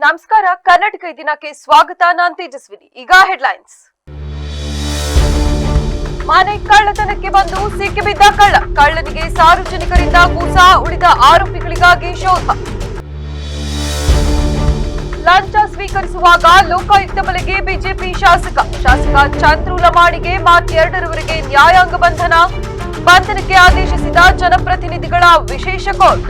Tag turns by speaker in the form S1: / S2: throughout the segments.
S1: ನಮಸ್ಕಾರ. ಕರ್ನಾಟಕ ದಿನಕ್ಕೆ ಸ್ವಾಗತ. ನಾನು ತೇಜಸ್ವಿನಿ. ಈಗ ಹೆಡ್ಲೈನ್ಸ್. ಮನೆ ಕಳ್ಳತನಕ್ಕೆ ಬಂದು ಸಿಕ್ಕಿಬಿದ್ದ ಕಳ್ಳನಿಗೆ ಸಾರ್ವಜನಿಕರಿಂದ ಕೂಸ, ಉಳಿದ ಆರೋಪಿಗಳಿಗಾಗಿ ಶೋಧ. ಲಂಚ ಸ್ವೀಕರಿಸುವಾಗ ಲೋಕಾಯುಕ್ತ ಬಲೆಗೆ ಬಿಜೆಪಿ ಶಾಸಕ ಚಂದ್ರು ಲಮಾಣಿಗೆ ಮಾರ್ಚ್ 2ರವರೆಗೆ ನ್ಯಾಯಾಂಗ ಬಂಧನಕ್ಕೆ ಆದೇಶಿಸಿದ ಜನಪ್ರತಿನಿಧಿಗಳ ವಿಶೇಷ ಕೋರ್ಟ್.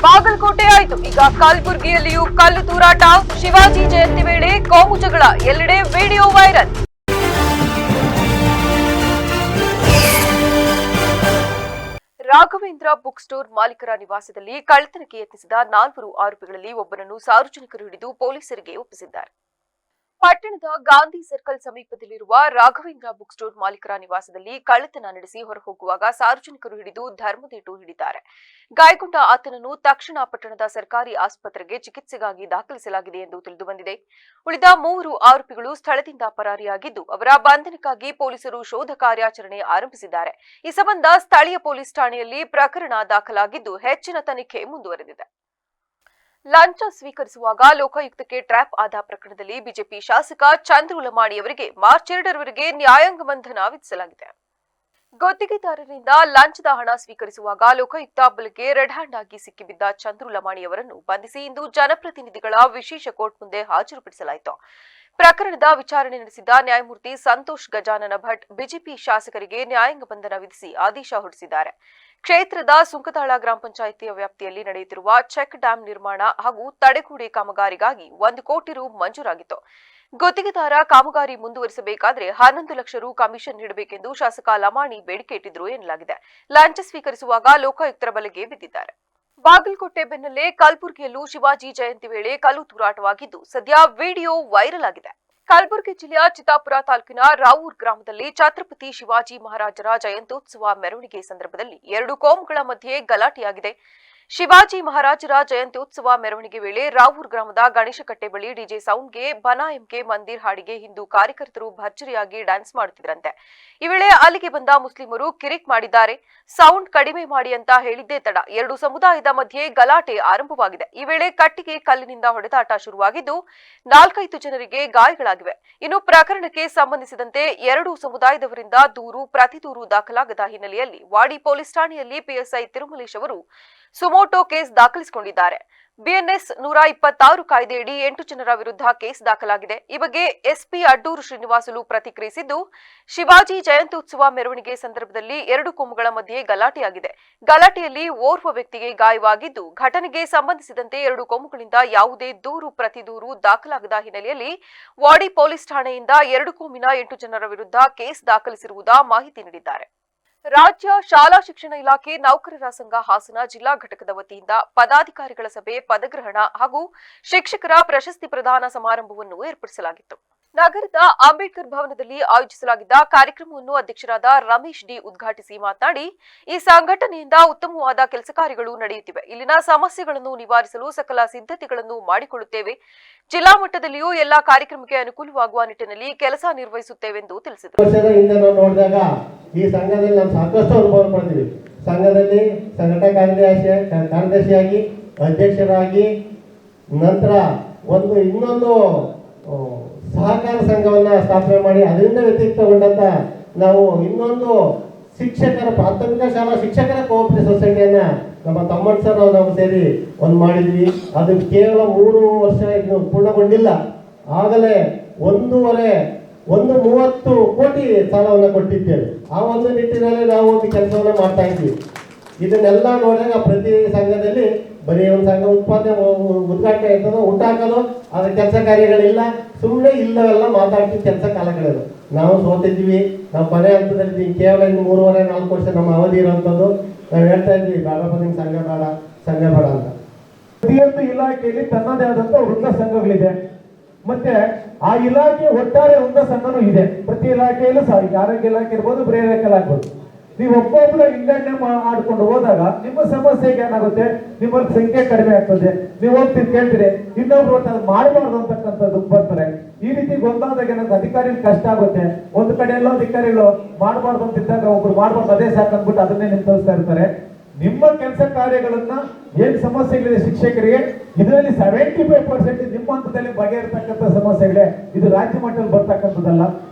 S1: ಬಾಗಲಕೋಟೆ ಆಯಿತು, ಈಗ ಕಲಬುರಗಿಯಲ್ಲಿಯೂ ಕಲ್ಲು ತೂರಾಟ. ಶಿವಾಜಿ ಜಯಂತಿ ವೇಳೆ ಕೋಮು ಜಗಳ, ಎಲ್ಲೆಡೆ video viral. Raghavendra book store ಮಾಲೀಕರ ನಿವಾಸದಲ್ಲಿ ಕಳ್ಳತನಕ್ಕೆ ಯತ್ನಿಸಿದ 4 ಆರೋಪಿಗಳಲ್ಲಿ ಒಬ್ಬನನ್ನು ಸಾರ್ವಜನಿಕರು ಹಿಡಿದು ಪೊಲೀಸರಿಗೆ ಒಪ್ಪಿಸಿದ್ದಾರೆ. ಪಟ್ಟಣದ ಗಾಂಧಿ ಸರ್ಕಲ್ ಸಮೀಪದಲ್ಲಿರುವ ರಾಘವೇಂದ್ರ ಬುಕ್ ಸ್ಟೋರ್ ಮಾಲೀಕರ ನಿವಾಸದಲ್ಲಿ ಕಳ್ಳತನ ನಡೆಸಿ ಹೊರಹೋಗುವಾಗ ಸಾರ್ವಜನಿಕರು ಹಿಡಿದು ಧರ್ಮದೇಟು ಹಿಡಿದ್ದಾರೆ. ಗಾಯಗೊಂಡ ಆತನನ್ನು ತಕ್ಷಣ ಪಟ್ಟಣದ ಸರ್ಕಾರಿ ಆಸ್ಪತ್ರೆಗೆ ಚಿಕಿತ್ಸೆಗಾಗಿ ದಾಖಲಿಸಲಾಗಿದೆ ಎಂದು ತಿಳಿದುಬಂದಿದೆ. ಉಳಿದ 3 ಆರೋಪಿಗಳು ಸ್ಥಳದಿಂದ ಪರಾರಿಯಾಗಿದ್ದು, ಅವರ ಬಂಧನಕ್ಕಾಗಿ ಪೊಲೀಸರು ಶೋಧ ಕಾರ್ಯಾಚರಣೆ ಆರಂಭಿಸಿದ್ದಾರೆ. ಈ ಸಂಬಂಧ ಸ್ಥಳೀಯ ಪೊಲೀಸ್ ಠಾಣೆಯಲ್ಲಿ ಪ್ರಕರಣ ದಾಖಲಾಗಿದ್ದು, ಹೆಚ್ಚಿನ ತನಿಖೆ ಮುಂದುವರೆದಿದೆ. ಲಂಚ ಸ್ವೀಕರಿಸುವಾಗ ಲೋಕಾಯುಕ್ತಕ್ಕೆ ಟ್ರ್ಯಾಪ್ ಆದ ಪ್ರಕರಣದಲ್ಲಿ ಬಿಜೆಪಿ ಶಾಸಕ ಚಂದ್ರು ಲಮಾಣಿ ಅವರಿಗೆ ಮಾರ್ಚ್ 2ರವರೆಗೆ ನ್ಯಾಯಾಂಗ ಬಂಧನ ವಿಧಿಸಲಾಗಿದೆ. ಗುತ್ತಿಗೆದಾರರಿಂದ ಲಂಚದ ಹಣ ಸ್ವೀಕರಿಸುವಾಗ ಲೋಕಾಯುಕ್ತ ಬಲೆಗೆ ರೆಡ್ ಹ್ಯಾಂಡ್ ಆಗಿ ಸಿಕ್ಕಿಬಿದ್ದ ಚಂದ್ರು ಲಮಾಣಿ ಅವರನ್ನು ಬಂಧಿಸಿ ಇಂದು ಜನಪ್ರತಿನಿಧಿಗಳ ವಿಶೇಷ ಕೋರ್ಟ್ ಮುಂದೆ ಹಾಜರುಪಡಿಸಲಾಯಿತು. ಪ್ರಕರಣದ ವಿಚಾರಣೆ ನಡೆಸಿದ ನ್ಯಾಯಮೂರ್ತಿ ಸಂತೋಷ್ ಗಜಾನನ ಭಟ್ ಬಿಜೆಪಿ ಶಾಸಕರಿಗೆ ನ್ಯಾಯಾಂಗ ಬಂಧನ ವಿಧಿಸಿ ಆದೇಶ ಹೊರಡಿಸಿದ್ದಾರೆ. ಕ್ಷೇತ್ರದ ಸುಂಕತಾಳ ಗ್ರಾಮ ಪಂಚಾಯಿತಿಯ ವ್ಯಾಪ್ತಿಯಲ್ಲಿ ನಡೆಯುತ್ತಿರುವ ಚೆಕ್ ಡ್ಯಾಂ ನಿರ್ಮಾಣ ಹಾಗೂ ತಡೆಗೋಡೆ ಕಾಮಗಾರಿಗಾಗಿ 1 ಕೋಟಿ ರು ಮಂಜೂರಾಗಿತ್ತು. ಗುತ್ತಿಗೆದಾರ ಕಾಮಗಾರಿ ಮುಂದುವರಿಸಬೇಕಾದರೆ 11 ಲಕ್ಷ ರು ಕಮಿಷನ್ ನೀಡಬೇಕೆಂದು ಶಾಸಕ ಲಮಾಣಿ ಬೇಡಿಕೆ ಇಟ್ಟಿದ್ರು ಎನ್ನಲಾಗಿದೆ. ಲಂಚ ಸ್ವೀಕರಿಸುವಾಗ ಲೋಕಾಯುಕ್ತರ ಬಲೆಗೆ ಬಿದ್ದಿದ್ದಾರೆ. ಬಾಗಲಕೋಟೆ ಬೆನ್ನಲ್ಲೇ ಕಲಬುರಗಿಯಲ್ಲೂ ಶಿವಾಜಿ ಜಯಂತಿ ವೇಳೆ ಕಲ್ಲು ತೂರಾಟವಾಗಿದ್ದು, ಸದ್ಯ ವಿಡಿಯೋ ವೈರಲ್ ಆಗಿದೆ. ಕಲಬುರಗಿ ಜಿಲ್ಲೆಯ ಚಿತ್ತಾಪುರ ತಾಲೂಕಿನ ರಾವೂರ್ ಗ್ರಾಮದಲ್ಲಿ ಛತ್ರಪತಿ ಶಿವಾಜಿ ಮಹಾರಾಜರ ಜಯಂತ್ಯೋತ್ಸವ ಮೆರವಣಿಗೆ ಸಂದರ್ಭದಲ್ಲಿ 2 ಕೋಮುಗಳ ಮಧ್ಯೆ ಗಲಾಟೆಯಾಗಿದೆ. ಶಿವಾಜಿ ಮಹಾರಾಜರ ಜಯಂತ್ಯೋತ್ಸವ ಮೆರವಣಿಗೆ ವೇಳೆ ರಾವೂರ್ ಗ್ರಾಮದ ಗಣೇಶಕಟ್ಟೆ ಬಳಿ ಡಿಜೆ ಸೌಂಡ್ಗೆ ಬನಾ ಎಂಕೆ ಮಂದಿರ್ ಹಾಡಿಗೆ ಹಿಂದೂ ಕಾರ್ಯಕರ್ತರು ಭರ್ಜರಿಯಾಗಿ ಡ್ಯಾನ್ಸ್ ಮಾಡುತ್ತಿದ್ರಂತೆ. ಈ ವೇಳೆ ಅಲ್ಲಿಗೆ ಬಂದ ಮುಸ್ಲಿಮರು ಕಿರಿಕ್ ಮಾಡಿದ್ದಾರೆ. ಸೌಂಡ್ ಕಡಿಮೆ ಮಾಡಿ ಅಂತ ಹೇಳಿದ್ದೇ ತಡ 2 ಸಮುದಾಯದ ಮಧ್ಯೆ ಗಲಾಟೆ ಆರಂಭವಾಗಿದೆ. ಈ ವೇಳೆ ಕಟ್ಟಿಗೆ ಕಲ್ಲಿನಿಂದ ಹೊಡೆದಾಟ ಶುರುವಾಗಿದ್ದು, 4-5 ಜನರಿಗೆ ಗಾಯಗಳಾಗಿವೆ. ಇನ್ನು ಪ್ರಕರಣಕ್ಕೆ ಸಂಬಂಧಿಸಿದಂತೆ 2 ಸಮುದಾಯದವರಿಂದ ಪ್ರತಿ ದೂರು ದಾಖಲಾಗದ ಹಿನ್ನೆಲೆಯಲ್ಲಿ ವಾಡಿ ಪೊಲೀಸ್ ಠಾಣೆಯಲ್ಲಿ ಪಿಎಸ್ಐ ತಿರುಮಲೇಶ್ ಅವರು ಸುಮೋಟೋ ಕೇಸ್ ದಾಖಲಿಸಿಕೊಂಡಿದ್ದಾರೆ. ಬಿಎನ್ಎಸ್ 126 ಕಾಯ್ದೆಯಡಿ 8 ಜನರ ವಿರುದ್ಧ ಕೇಸ್ ದಾಖಲಾಗಿದೆ. ಈ ಬಗ್ಗೆ ಎಸ್ಪಿ ಅಡ್ಡೂರು ಶ್ರೀನಿವಾಸುಲು ಪ್ರತಿಕ್ರಿಯಿಸಿದ್ದು, ಶಿವಾಜಿ ಜಯಂತ್ಯೋತ್ಸವ ಮೆರವಣಿಗೆ ಸಂದರ್ಭದಲ್ಲಿ 2 ಕೋಮುಗಳ ಮಧ್ಯೆ ಗಲಾಟೆಯಾಗಿದೆ. ಗಲಾಟೆಯಲ್ಲಿ ಓರ್ವ ವ್ಯಕ್ತಿಗೆ ಗಾಯವಾಗಿದ್ದು, ಘಟನೆಗೆ ಸಂಬಂಧಿಸಿದಂತೆ 2 ಕೋಮುಗಳಿಂದ ಯಾವುದೇ ಪ್ರತಿ-ದೂರು ದಾಖಲಾಗದ ಹಿನ್ನೆಲೆಯಲ್ಲಿ ವಾಡಿ ಪೊಲೀಸ್ ಠಾಣೆಯಿಂದ 2 ಕೋಮಿನ 8 ಜನರ ವಿರುದ್ಧ ಕೇಸ್ ದಾಖಲಿಸಿರುವುದಾ ಮಾಹಿತಿ ನೀಡಿದ್ದಾರೆ. ರಾಜ್ಯ ಶಾಲಾ ಶಿಕ್ಷಣ ಇಲಾಖೆ ನೌಕರರ ಸಂಘ ಹಾಸನ ಜಿಲ್ಲಾ ಘಟಕದ ವತಿಯಿಂದ ಪದಾಧಿಕಾರಿಗಳ ಸಭೆ, ಪದಗ್ರಹಣ ಹಾಗೂ ಶಿಕ್ಷಕರ ಪ್ರಶಸ್ತಿ ಪ್ರದಾನ ಸಮಾರಂಭವನ್ನು ಏರ್ಪಡಿಸಲಾಗಿತ್ತು. ನಗರದ ಅಂಬೇಡ್ಕರ್ ಭವನದಲ್ಲಿ ಆಯೋಜಿಸಲಾಗಿದ್ದ ಕಾರ್ಯಕ್ರಮವನ್ನು ಅಧ್ಯಕ್ಷರಾದ ರಮೇಶ್ ಡಿ ಉದ್ಘಾಟಿಸಿ ಮಾತನಾಡಿ, ಈ ಸಂಘಟನೆಯಿಂದ ಉತ್ತಮವಾದ ಕೆಲಸ ಕಾರ್ಯಗಳು ನಡೆಯುತ್ತಿವೆ. ಇಲ್ಲಿನ ಸಮಸ್ಯೆಗಳನ್ನು ನಿವಾರಿಸಲು ಸಕಲ ಸಿದ್ಧತೆಗಳನ್ನು ಮಾಡಿಕೊಳ್ಳುತ್ತೇವೆ. ಜಿಲ್ಲಾ ಮಟ್ಟದಲ್ಲಿಯೂ ಎಲ್ಲಾ ಕಾರ್ಯಕ್ರಮಕ್ಕೆ ಅನುಕೂಲವಾಗುವ ನಿಟ್ಟಿನಲ್ಲಿ ಕೆಲಸ ನಿರ್ವಹಿಸುತ್ತೇವೆಂದು ತಿಳಿಸಿದರು.
S2: ಈ ಸಂಘದಲ್ಲಿ ನಾವು ಸಾಕಷ್ಟು ಅನುಭವ ಪಡ್ತೀವಿ. ಸಂಘದಲ್ಲಿ ಸಂಘಟನಾ ಕಾರ್ಯದರ್ಶಿಯಾಗಿ, ಅಧ್ಯಕ್ಷರಾಗಿ, ನಂತರ ಇನ್ನೊಂದು ಸಹಕಾರ ಸಂಘವನ್ನ ಸ್ಥಾಪನೆ ಮಾಡಿ ಅದರಿಂದ ವ್ಯತಿರಿಕ್ತಗೊಂಡಂತ ನಾವು ಇನ್ನೊಂದು ಪ್ರಾಥಮಿಕ ಶಾಲಾ ಶಿಕ್ಷಕರ ಕೋಆಪರೇಟಿವ್ ಸೊಸೈಟಿಯನ್ನ ನಮ್ಮ ತಮ್ಮಣ್ಣ ಸರ್ ನಾವು ಸೇರಿ ಮಾಡಿದ್ವಿ. ಅದು ಕೇವಲ 3 ವರ್ಷ ಇನ್ನು ಪೂರ್ಣಗೊಂಡಿಲ್ಲ. ಆಗಲೇ 30 ಕೋಟಿ ಸಾಲವನ್ನು ಕೊಟ್ಟಿದ್ದೇವೆ. ಆ ಒಂದು ನಿಟ್ಟಿನಲ್ಲಿ ನಾವು ಒಂದು ಕೆಲಸವನ್ನು ಮಾಡ್ತಾ ಇದ್ವಿ. ಇದನ್ನೆಲ್ಲ ನೋಡಿದಾಗ ಪ್ರತಿ ಸಂಘದಲ್ಲಿ ಬರೀ ಒಂದು ಸಂಘ ಉದ್ಘಾಟನೆ ಇರ್ತದೋ, ಊಟ ಹಾಕೋದು, ಅದರ ಕೆಲಸ ಕಾರ್ಯಗಳಿಲ್ಲ. ಸುಮ್ಮನೆ ಇಲ್ಲವೆಲ್ಲ ಮಾತಾಡ್ತೀವಿ, ಕೆಲಸ ಕಾಲಗಳಿಲ್ಲ. ನಾವು ಸೋತಿದ್ವಿ. ನಾವು ಕೊನೆ ಹಂತದಲ್ಲಿ ಕೇವಲ ಇನ್ನು 3.5-4 ವರ್ಷ ನಮ್ಮ ಅವಧಿ ಇರುವಂಥದ್ದು. ನಾವು ಹೇಳ್ತಾ ಇದ್ವಿ, ಬೇಡಪ್ಪ ನಿಮ್ಗೆ ಸಂಘ ಬೇಡ ಅಂತ. ಪ್ರತಿಯೊಂದು ಇಲಾಖೆಯಲ್ಲಿ ತನ್ನದೇ ಆದಂಥ ವೃಂದ ಸಂಘಗಳಿದೆ. ಮತ್ತೆ ಆ ಇಲಾಖೆ ಒಟ್ಟಾರೆ ವೃಂದ ಸಂಘನೂ ಇದೆ. ಪ್ರತಿ ಇಲಾಖೆಯಲ್ಲೂ ಆರೋಗ್ಯ ಇಲಾಖೆ ಇರ್ಬೋದು, ಬೇರೆ ಇಲಾಖೆ ಆಗ್ಬೋದು. ನೀವು ಒಬ್ಬೊಬ್ಬರು ವಿಂಗಡಣೆ ಮಾಡ್ಕೊಂಡು ಹೋದಾಗ ನಿಮ್ಮ ಸಮಸ್ಯೆಗೆ ಏನಾಗುತ್ತೆ, ನಿಮ್ಮ ಸಂಖ್ಯೆ ಕಡಿಮೆ ಆಗ್ತದೆ. ನೀವು ಹೋಗ್ತೀರಿ ಕೇಳ್ತೀರಿ, ಇನ್ನೊಬ್ರು ಒಟ್ಟು ಅದು ಮಾಡಬಾರ್ದು ಅಂತಕ್ಕಂಥದ್ದು ಬರ್ತಾರೆ. ಈ ರೀತಿ ಗೊಂದಲದಾಗ ಏನಾದ್ರು ಅಧಿಕಾರಿಗಳು ಕಷ್ಟ ಆಗುತ್ತೆ. ಒಂದು ಕಡೆ ಎಲ್ಲ ಅಧಿಕಾರಿಗಳು ಮಾಡಬಾರ್ದು ಅಂತಿದ್ದಾಗ ಒಬ್ರು ಮಾಡಬಾರ್ದು, ಅದೇ ಸಾಕು ಅಂದ್ಬಿಟ್ಟು ಅದನ್ನೇ ನಿಂತೋಸ್ತಾ ಇರ್ತಾರೆ.
S3: ನಿಮ್ಮ ಕೆಲಸ ಕಾರ್ಯಗಳನ್ನ ಏನ್ ಸಮಸ್ಯೆಗಳಿದೆ ಶಿಕ್ಷಕರಿಗೆ, ಇದರಲ್ಲಿ 75% ನಿಮ್ಮ ಹಂತದಲ್ಲಿ ಬಗೆಹರ್ತಕ್ಕಂಥ ಸಮಸ್ಯೆಗಳೇ. ಇದು ರಾಜ್ಯ ಮಟ್ಟದಲ್ಲಿ ಬರ್ತಕ್ಕಂಥದ್ದಲ್ಲ.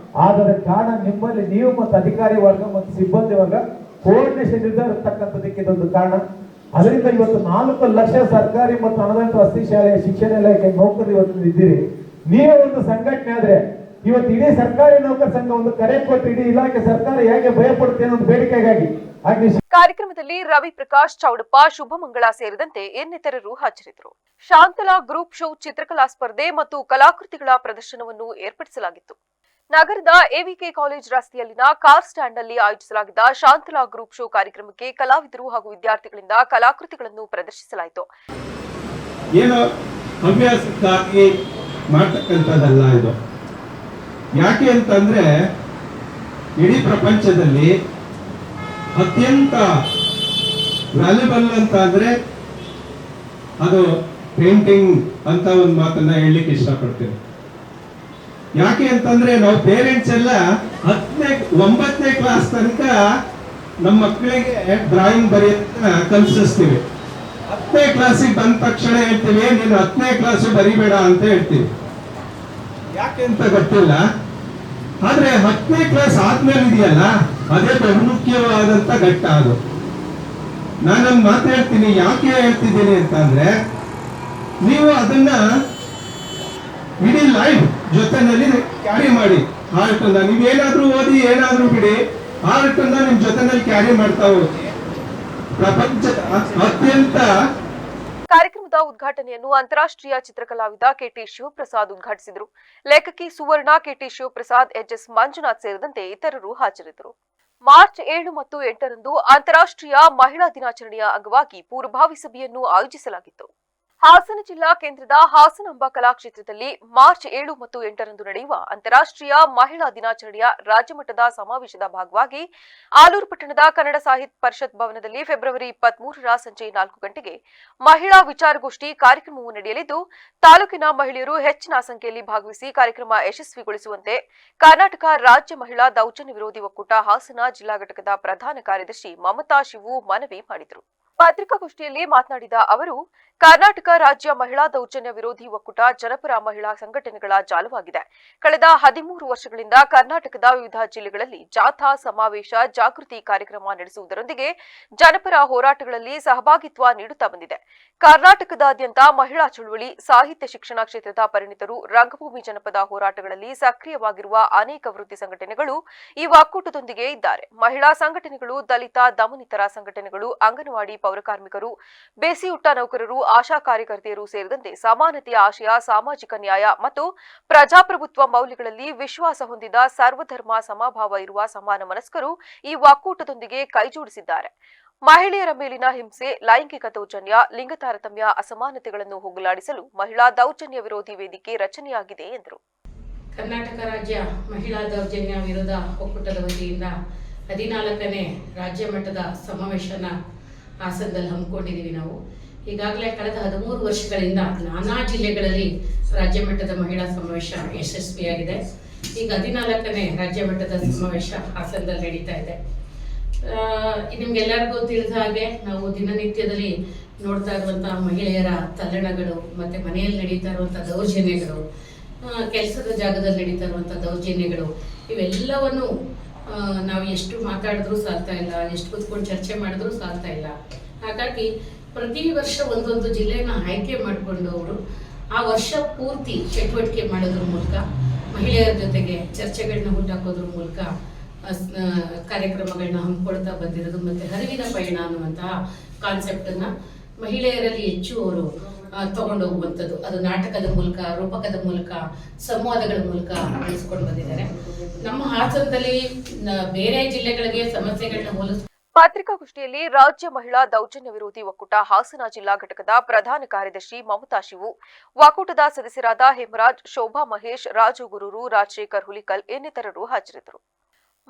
S3: ಆದರೆ ಕಾರಣ ನಿಮ್ಮಲ್ಲಿ ನೀವು ಮತ್ತು ಅಧಿಕಾರಿ ವರ್ಗ ಮತ್ತು ಸಿಬ್ಬಂದಿ ವರ್ಗ ಕೋಆರ್ಡಿನೇಷನ್ ಇರ್ತಕ್ಕಂಥದಕ್ಕೆ ಇದೊಂದು ಕಾರಣ. ಅದರಿಂದ ಇವತ್ತು 4 ಲಕ್ಷ ಸರ್ಕಾರಿ ಮತ್ತು ಅನುದಾನಿತ ವಸತಿ ಶಾಲೆಯ ಶಿಕ್ಷಣ ಇಲಾಖೆ ನೌಕರರು ಇವತ್ತು ಇದ್ದೀರಿ. ನೀವೇ ಒಂದು ಸಂಘಟನೆ ಆದ್ರೆ ಇವತ್ತು ಇಡೀ ಸರ್ಕಾರಿ ನೌಕರ ಸಂಘ ಒಂದು ಕರೆ ಕೊಟ್ಟು ಇಡೀ ಇಲಾಖೆ ಸರ್ಕಾರ ಹೇಗೆ ಭಯ ಪಡುತ್ತೆ ಅನ್ನೋ ಬೇಡಿಕೆಗಾಗಿ
S1: ಕಾರ್ಯಕ್ರಮದಲ್ಲಿ ರವಿ ಪ್ರಕಾಶ್ ಚೌಡಪ್ಪ, ಶುಭಮಂಗಳ ಸೇರಿದಂತೆ ಇನ್ನಿತರರು ಹಾಜರಿದ್ದರು. ಶಾಂತಲಾ ಗ್ರೂಪ್ ಶೋ ಚಿತ್ರಕಲಾ ಸ್ಪರ್ಧೆ ಮತ್ತು ಕಲಾಕೃತಿಗಳ ಪ್ರದರ್ಶನವನ್ನು ಏರ್ಪಡಿಸಲಾಗಿತ್ತು. ನಗರದ ಎವಿಕೆ ಕಾಲೇಜ್ ರಸ್ತೆಯಲ್ಲಿನ ಕಾರ್ ಸ್ಟ್ಯಾಂಡ್ ನಲ್ಲಿ ಆಯೋಜಿಸಲಾಗಿದ್ದ ಶಾಂತಲಾ ಗ್ರೂಪ್ ಶೋ ಕಾರ್ಯಕ್ರಮಕ್ಕೆ ಕಲಾವಿದರು ಹಾಗೂ ವಿದ್ಯಾರ್ಥಿಗಳಿಂದ ಕಲಾಕೃತಿಗಳನ್ನು ಪ್ರದರ್ಶಿಸಲಾಯಿತು.
S4: ಏನೋ ಹವ್ಯಾಸಕ್ಕಾಗಿ ಮಾಡ್ತಕ್ಕಂಥದ್ದಲ್ಲ ಇದು. ಯಾಕೆ ಅಂತಂದ್ರೆ ಇಡೀ ಪ್ರಪಂಚದಲ್ಲಿ ಅತ್ಯಂತ ವ್ಯಾಲ್ಯೂಬಲ್ ಅಂತ ಅಂದ್ರೆ ಅದು ಪೇಂಟಿಂಗ್ ಅಂತ ಒಂದು ಮಾತನ್ನ ಹೇಳಲಿಕ್ಕೆ ಇಷ್ಟಪಡ್ತೀನಿ. ಯಾಕೆ ಅಂತಂದ್ರೆ ನಾವು ಪೇರೆಂಟ್ಸ್ ಎಲ್ಲ 9ನೇ ಕ್ಲಾಸ್ ತನಕ ನಮ್ಮ ಮಕ್ಕಳಿಗೆ ಡ್ರಾಯಿಂಗ್ ಬರೆಯೋದನ್ನ ಕಲಿಸ್ತೀವಿ. 10ನೇ ಕ್ಲಾಸಿಗೆ ಬಂದ ತಕ್ಷಣ ಹೇಳ್ತೀವಿ ನೀನು 10ನೇ ಕ್ಲಾಸ್ ಬರಿಬೇಡ ಅಂತ ಹೇಳ್ತೀವಿ. ಯಾಕೆ ಅಂತ ಗೊತ್ತಿಲ್ಲ. ಆದ್ರೆ 10ನೇ ಕ್ಲಾಸ್ ಆದ್ಮೇಲೆ ಇದೆಯಲ್ಲ ಅದೇ ಬಹುಮುಖ್ಯವಾದಂತ ಘಟ್ಟ. ಅದು ನಾನೊಂದು ಮಾತು ಹೇಳ್ತೀನಿ. ಯಾಕೆ ಹೇಳ್ತಿದ್ದೀನಿ ಅಂತಂದ್ರೆ ನೀವು ಅದನ್ನ ಇಡೀ ಲೈಫ್ ಜೊತೆನಲ್ಲಿ ಕ್ಯಾರಿ ಮಾಡಿ. ಆರ್ಟ್ ಅನ್ನ ನೀವೇನಾದ್ರೂ ಓದಿ ಏನಾದ್ರೂ ಬಿಡಿ, ಆರ್ಟ್ ಅನ್ನ ನಿಮ್ ಜೊತೆನಲ್ಲಿ ಕ್ಯಾರಿ ಮಾಡ್ತಾ ಹೋಗಿ ಪ್ರಪಂಚದ ಅತ್ಯಂತ.
S1: ಕಾರ್ಯಕ್ರಮದ ಉದ್ಘಾಟನೆಯನ್ನು ಅಂತಾರಾಷ್ಟ್ರೀಯ ಚಿತ್ರಕಲಾವಿದ ಕೆಟಿ ಶಿವಪ್ರಸಾದ್ ಉದ್ಘಾಟಿಸಿದರು. ಲೇಖಕಿ ಸುವರ್ಣ, ಕೆಟಿ ಶಿವಪ್ರಸಾದ್, ಎಚ್ಎಸ್ ಮಂಜುನಾಥ್ ಸೇರಿದಂತೆ ಇತರರು ಹಾಜರಿದ್ದರು. ಮಾರ್ಚ್ 7 ಮತ್ತು 8ರಂದು ಅಂತಾರಾಷ್ಟ್ರೀಯ ಮಹಿಳಾ ದಿನಾಚರಣೆಯ ಅಂಗವಾಗಿ ಪೂರ್ವಭಾವಿ ಸಭೆಯನ್ನು ಆಯೋಜಿಸಲಾಗಿತ್ತು. ಹಾಸನ ಜಿಲ್ಲಾ ಕೇಂದ್ರದ ಹಾಸನಾಂಬ ಕಲಾಕ್ಷೇತ್ರದಲ್ಲಿ ಮಾರ್ಚ್ 7 ಮತ್ತು 8ರಂದು ನಡೆಯುವ ಅಂತಾರಾಷ್ಟ್ರೀಯ ಮಹಿಳಾ ದಿನಾಚರಣೆಯ ರಾಜ್ಯಮಟ್ಟದ ಸಮಾವೇಶದ ಭಾಗವಾಗಿ ಆಲೂರು ಪಟ್ಟಣದ ಕನ್ನಡ ಸಾಹಿತ್ಯ ಪರಿಷತ್ ಭವನದಲ್ಲಿ ಫೆಬ್ರವರಿ 23ರ ಸಂಜೆ 4 ಗಂಟೆಗೆ ಮಹಿಳಾ ವಿಚಾರಗೋಷ್ಠಿ ಕಾರ್ಯಕ್ರಮವು ನಡೆಯಲಿದ್ದು, ತಾಲೂಕಿನ ಮಹಿಳೆಯರು ಹೆಚ್ಚಿನ ಸಂಖ್ಯೆಯಲ್ಲಿ ಭಾಗವಹಿಸಿ ಕಾರ್ಯಕ್ರಮ ಯಶಸ್ವಿಗೊಳಿಸುವಂತೆ ಕರ್ನಾಟಕ ರಾಜ್ಯ ಮಹಿಳಾ ದೌರ್ಜನ್ಯ ವಿರೋಧಿ ಒಕ್ಕೂಟ ಹಾಸನ ಜಿಲ್ಲಾ ಘಟಕದ ಪ್ರಧಾನ ಕಾರ್ಯದರ್ಶಿ ಮಮತಾ ಶಿವು ಮನವಿ ಮಾಡಿದರು. ಪತ್ರಿಕಾಗೋಷ್ಠಿಯಲ್ಲಿ ಮಾತನಾಡಿದ ಅವರು, ಕರ್ನಾಟಕ ರಾಜ್ಯ ಮಹಿಳಾ ದೌರ್ಜನ್ಯ ವಿರೋಧಿ ಒಕ್ಕೂಟ ಜನಪರ ಮಹಿಳಾ ಸಂಘಟನೆಗಳ ಜಾಲವಾಗಿದೆ. ಕಳೆದ 13 ವರ್ಷಗಳಿಂದ ಕರ್ನಾಟಕದ ವಿವಿಧ ಜಿಲ್ಲೆಗಳಲ್ಲಿ ಜಾಥಾ, ಸಮಾವೇಶ, ಜಾಗೃತಿ ಕಾರ್ಯಕ್ರಮ ನಡೆಸುವುದರೊಂದಿಗೆ ಜನಪರ ಹೋರಾಟಗಳಲ್ಲಿ ಸಹಭಾಗಿತ್ವ ನೀಡುತ್ತಾ ಬಂದಿದೆ. ಕರ್ನಾಟಕದಾದ್ಯಂತ ಮಹಿಳಾ ಚಳುವಳಿ, ಸಾಹಿತ್ಯ, ಶಿಕ್ಷಣ ಕ್ಷೇತ್ರದ ಪರಿಣಿತರು, ರಂಗಭೂಮಿ, ಜನಪದ ಹೋರಾಟಗಳಲ್ಲಿ ಸಕ್ರಿಯವಾಗಿರುವ ಅನೇಕ ವೃತ್ತಿ ಸಂಘಟನೆಗಳು ಈ ಒಕ್ಕೂಟದೊಂದಿಗೆ ಇದ್ದಾರೆ. ಮಹಿಳಾ ಸಂಘಟನೆಗಳು, ದಲಿತ, ದಮನಿತರ ಸಂಘಟನೆಗಳು, ಅಂಗನವಾಡಿ, ಪೌರಕಾರ್ಮಿಕರು, ಬೇಸಿಯುಟ್ಟ ನೌಕರರು, ಆಶಾ ಕಾರ್ಯಕರ್ತೆಯರು ಸೇರಿದಂತೆ ಸಮಾನತೆಯ ಆಶಯ, ಸಾಮಾಜಿಕ ನ್ಯಾಯ ಮತ್ತು ಪ್ರಜಾಪ್ರಭುತ್ವ ಮೌಲ್ಯಗಳಲ್ಲಿ ವಿಶ್ವಾಸ ಹೊಂದಿದ ಸರ್ವಧರ್ಮ ಸಮಭಾವ ಇರುವ ಸಮಾನ ಮನಸ್ಕರು ಈ ಒಕ್ಕೂಟದೊಂದಿಗೆ ಕೈಜೋಡಿಸಿದ್ದಾರೆ. ಮಹಿಳೆಯರ ಮೇಲಿನ ಹಿಂಸೆ, ಲೈಂಗಿಕ ದೌರ್ಜನ್ಯ, ಲಿಂಗ ತಾರತಮ್ಯ, ಅಸಮಾನತೆಗಳನ್ನು ಹೋಗಲಾಡಿಸಲು ಮಹಿಳಾ ದೌರ್ಜನ್ಯ ವಿರೋಧಿ ವೇದಿಕೆ ರಚನೆಯಾಗಿದೆ ಎಂದರು.
S5: ಕರ್ನಾಟಕ ರಾಜ್ಯ ಮಹಿಳಾ ದೌರ್ಜನ್ಯ ವಿರೋಧ ಒಕ್ಕೂಟದ ವತಿಯಿಂದ 14ನೇ ರಾಜ್ಯ ಮಟ್ಟದ ಸಮಾವೇಶನ ಹಾಸನದಲ್ಲಿ ಹಮ್ಮಿಕೊಂಡಿದ್ದೀವಿ. ನಾವು ಈಗಾಗಲೇ ಕಳೆದ 13 ವರ್ಷಗಳಿಂದ ನಾನಾ ಜಿಲ್ಲೆಗಳಲ್ಲಿ ರಾಜ್ಯ ಮಟ್ಟದ ಮಹಿಳಾ ಸಮಾವೇಶ ಯಶಸ್ವಿಯಾಗಿದೆ. ಈಗ 14ನೇ ರಾಜ್ಯ ಮಟ್ಟದ ಸಮಾವೇಶ ಹಾಸನದಲ್ಲಿ ನಡೀತಾ ಇದೆ. ನಿಮ್ಗೆಲ್ಲರಿಗೂ ತಿಳಿದ ಹಾಗೆ ನಾವು ದಿನನಿತ್ಯದಲ್ಲಿ ನೋಡ್ತಾ ಇರುವಂತಹ ಮಹಿಳೆಯರ ತಲ್ಲಣಗಳು, ಮತ್ತೆ ಮನೆಯಲ್ಲಿ ನಡೀತಾ ಇರುವಂತಹ ದೌರ್ಜನ್ಯಗಳು, ಕೆಲಸದ ಜಾಗದಲ್ಲಿ ನಡೀತಾ ಇರುವಂತಹ ದೌರ್ಜನ್ಯಗಳು, ಇವೆಲ್ಲವನ್ನು ನಾವು ಎಷ್ಟು ಮಾತಾಡಿದ್ರೂ ಸಾಲ್ತಾ ಇಲ್ಲ, ಎಷ್ಟು ಕೂತ್ಕೊಂಡು ಚರ್ಚೆ ಮಾಡಿದ್ರೂ ಸಾಲ್ತಾ ಇಲ್ಲ. ಹಾಗಾಗಿ ಪ್ರತಿ ವರ್ಷ ಒಂದೊಂದು ಜಿಲ್ಲೆನ ಆಯ್ಕೆ ಮಾಡಿಕೊಂಡು ಅವರು ಆ ವರ್ಷ ಪೂರ್ತಿ ಚಟುವಟಿಕೆ ಮಾಡೋದ್ರ ಮೂಲಕ, ಮಹಿಳೆಯರ ಜೊತೆಗೆ ಚರ್ಚೆಗಳನ್ನ ಹುಟ್ಟಾಕೋದ್ರ ಮೂಲಕ ಕಾರ್ಯಕ್ರಮಗಳನ್ನ ಹಮ್ಮಿಕೊಳ್ತಾ ಬಂದಿರೋದು. ಮತ್ತೆ ಹರಿವಿನ ಪಯಣ ಅನ್ನುವಂತಹ ಕಾನ್ಸೆಪ್ಟನ್ನ ಮಹಿಳೆಯರಲ್ಲಿ ಹೆಚ್ಚು ಅವರು ತಗೊಂಡು ಹೋಗುವಂಥದ್ದು. ಅದು ನಾಟಕದ ಮೂಲಕ, ರೂಪಕದ ಮೂಲಕ, ಸಂವಾದಗಳ ಮೂಲಕ ಬೆಳೆಸ್ಕೊಂಡು ಬಂದಿದ್ದಾರೆ. ನಮ್ಮ ಹಾಸನದಲ್ಲಿ ಬೇರೆ ಜಿಲ್ಲೆಗಳಿಗೆ ಸಮಸ್ಯೆಗಳನ್ನ ಹೋಲಿಸ.
S1: ಪತ್ರಿಕಾಗೋಷ್ಠಿಯಲ್ಲಿ ರಾಜ್ಯ ಮಹಿಳಾ ದೌರ್ಜನ್ಯ ವಿರೋಧಿ ಒಕ್ಕೂಟ ಹಾಸನ ಜಿಲ್ಲಾ ಘಟಕದ ಪ್ರಧಾನ ಕಾರ್ಯದರ್ಶಿ ಮಮತಾ ಶಿವು, ಒಕ್ಕೂಟದ ಸದಸ್ಯರಾದ ಹೇಮರಾಜ್, ಶೋಭಾ ಮಹೇಶ್, ರಾಜು ಗುರೂರು, ರಾಜಶೇಖರ್ ಹುಲಿಕಲ್ ಇನ್ನಿತರರು ಹಾಜರಿದ್ದರು.